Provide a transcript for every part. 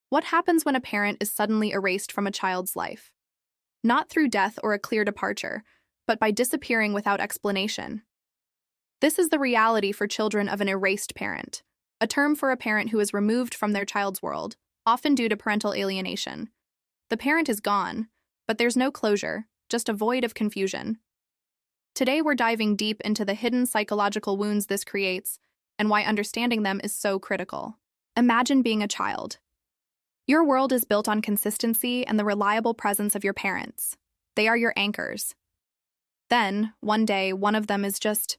What happens when a parent is suddenly erased from a child's life? Not through death or a clear departure, but by disappearing without explanation. This is the reality for children of an erased parent, a term for a parent who is removed from their child's world, often due to parental alienation. The parent is gone, but there's no closure, just a void of confusion. Today we're diving deep into the hidden psychological wounds this creates and why understanding them is so critical. Imagine being a child. Your world is built on consistency and the reliable presence of your parents. They are your anchors. Then, one day, one of them is just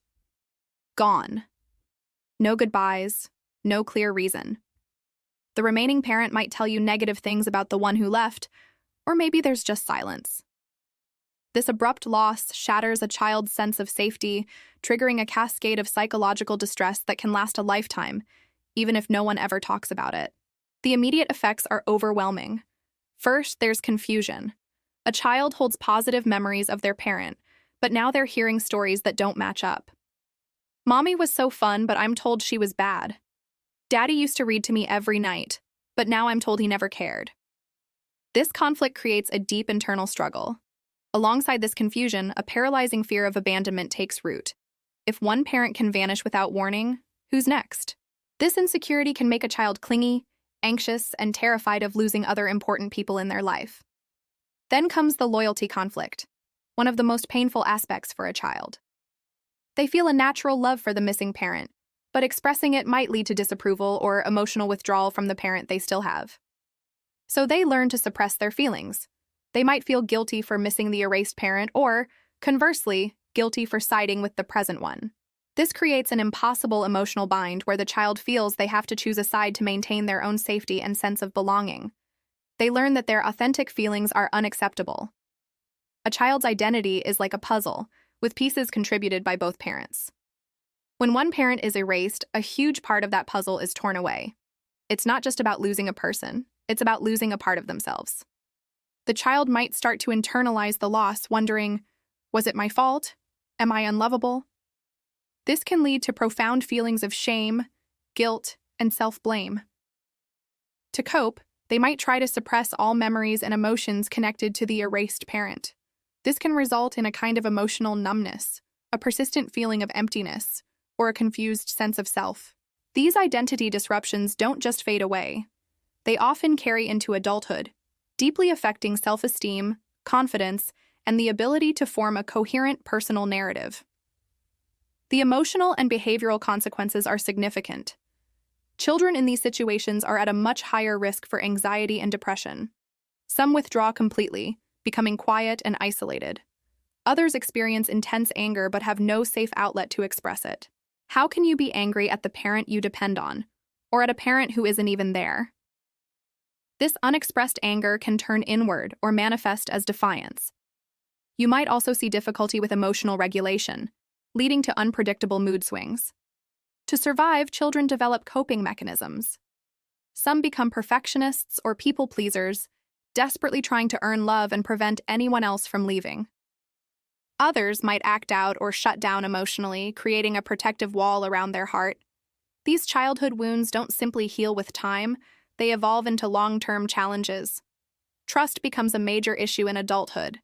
gone. No goodbyes, no clear reason. The remaining parent might tell you negative things about the one who left, or maybe there's just silence. This abrupt loss shatters a child's sense of safety, triggering a cascade of psychological distress that can last a lifetime, even if no one ever talks about it. The immediate effects are overwhelming. First, there's confusion. A child holds positive memories of their parent, but now they're hearing stories that don't match up. Mommy was so fun, but I'm told she was bad. Daddy used to read to me every night, but now I'm told he never cared. This conflict creates a deep internal struggle. Alongside this confusion, a paralyzing fear of abandonment takes root. If one parent can vanish without warning, who's next? This insecurity can make a child clingy, anxious, and terrified of losing other important people in their life. Then comes the loyalty conflict, one of the most painful aspects for a child. They feel a natural love for the missing parent, but expressing it might lead to disapproval or emotional withdrawal from the parent they still have. So they learn to suppress their feelings. They might feel guilty for missing the erased parent or, conversely, guilty for siding with the present one. This creates an impossible emotional bind where the child feels they have to choose a side to maintain their own safety and sense of belonging. They learn that their authentic feelings are unacceptable. A child's identity is like a puzzle, with pieces contributed by both parents. When one parent is erased, a huge part of that puzzle is torn away. It's not just about losing a person, it's about losing a part of themselves. The child might start to internalize the loss, wondering, was it my fault? Am I unlovable? This can lead to profound feelings of shame, guilt, and self-blame. To cope, they might try to suppress all memories and emotions connected to the erased parent. This can result in a kind of emotional numbness, a persistent feeling of emptiness, or a confused sense of self. These identity disruptions don't just fade away. They often carry into adulthood, deeply affecting self-esteem, confidence, and the ability to form a coherent personal narrative. The emotional and behavioral consequences are significant. Children in these situations are at a much higher risk for anxiety and depression. Some withdraw completely, becoming quiet and isolated. Others experience intense anger but have no safe outlet to express it. How can you be angry at the parent you depend on, or at a parent who isn't even there? This unexpressed anger can turn inward or manifest as defiance. You might also see difficulty with emotional regulation, leading to unpredictable mood swings. To survive, children develop coping mechanisms. Some become perfectionists or people pleasers, desperately trying to earn love and prevent anyone else from leaving. Others might act out or shut down emotionally, creating a protective wall around their heart. These childhood wounds don't simply heal with time, they evolve into long-term challenges. Trust becomes a major issue in adulthood.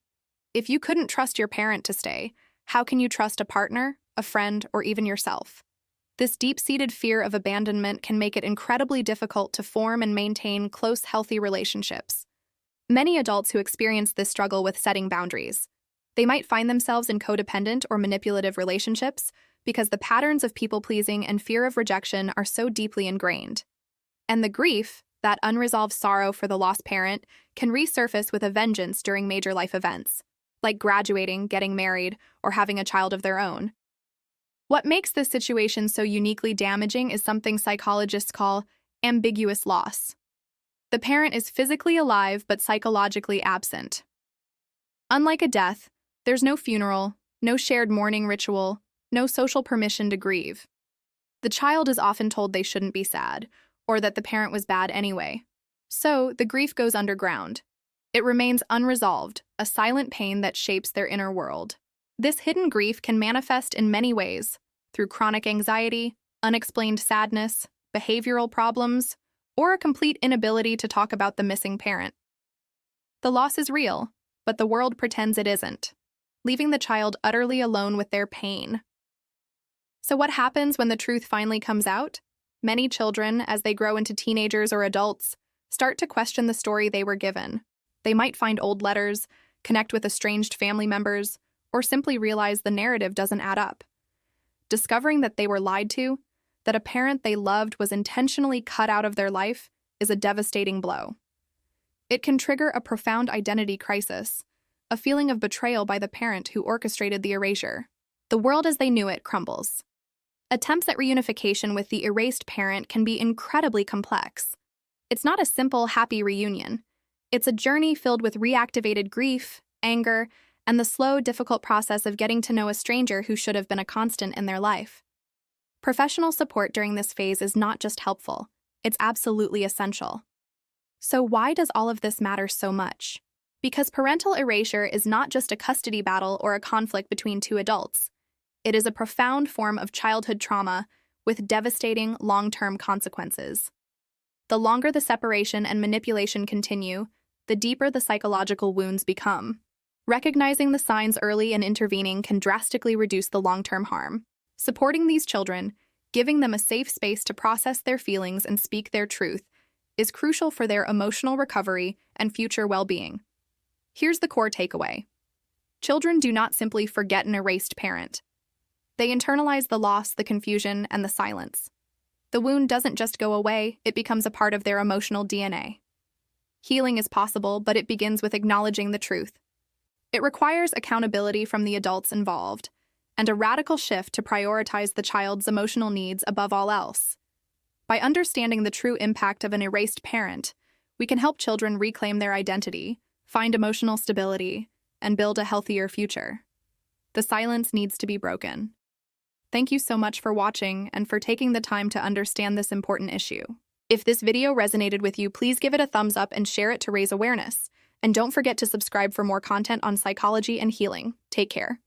If you couldn't trust your parent to stay, how can you trust a partner, a friend, or even yourself? This deep-seated fear of abandonment can make it incredibly difficult to form and maintain close, healthy relationships. Many adults who experience this struggle with setting boundaries. They might find themselves in codependent or manipulative relationships because the patterns of people-pleasing and fear of rejection are so deeply ingrained. And the grief, that unresolved sorrow for the lost parent, can resurface with a vengeance during major life events, like graduating, getting married, or having a child of their own. What makes this situation so uniquely damaging is something psychologists call ambiguous loss. The parent is physically alive but psychologically absent. Unlike a death, there's no funeral, no shared mourning ritual, no social permission to grieve. The child is often told they shouldn't be sad, or that the parent was bad anyway. So, the grief goes underground. It remains unresolved, a silent pain that shapes their inner world. This hidden grief can manifest in many ways, through chronic anxiety, unexplained sadness, behavioral problems, or a complete inability to talk about the missing parent. The loss is real, but the world pretends it isn't, leaving the child utterly alone with their pain. So what happens when the truth finally comes out? Many children, as they grow into teenagers or adults, start to question the story they were given. They might find old letters, connect with estranged family members, or simply realize the narrative doesn't add up. Discovering that they were lied to, that a parent they loved was intentionally cut out of their life, is a devastating blow. It can trigger a profound identity crisis, a feeling of betrayal by the parent who orchestrated the erasure. The world as they knew it crumbles. Attempts at reunification with the erased parent can be incredibly complex. It's not a simple, happy reunion. It's a journey filled with reactivated grief, anger, and the slow, difficult process of getting to know a stranger who should have been a constant in their life. Professional support during this phase is not just helpful, it's absolutely essential. So why does all of this matter so much? Because parental erasure is not just a custody battle or a conflict between two adults. It is a profound form of childhood trauma with devastating long-term consequences. The longer the separation and manipulation continue, the deeper the psychological wounds become. Recognizing the signs early and intervening can drastically reduce the long-term harm. Supporting these children, giving them a safe space to process their feelings and speak their truth, is crucial for their emotional recovery and future well-being. Here's the core takeaway. Children do not simply forget an erased parent. They internalize the loss, the confusion, and the silence. The wound doesn't just go away, it becomes a part of their emotional DNA. Healing is possible, but it begins with acknowledging the truth. It requires accountability from the adults involved, and a radical shift to prioritize the child's emotional needs above all else. By understanding the true impact of an erased parent, we can help children reclaim their identity, find emotional stability, and build a healthier future. The silence needs to be broken. Thank you so much for watching and for taking the time to understand this important issue. If this video resonated with you, please give it a thumbs up and share it to raise awareness. And don't forget to subscribe for more content on psychology and healing. Take care.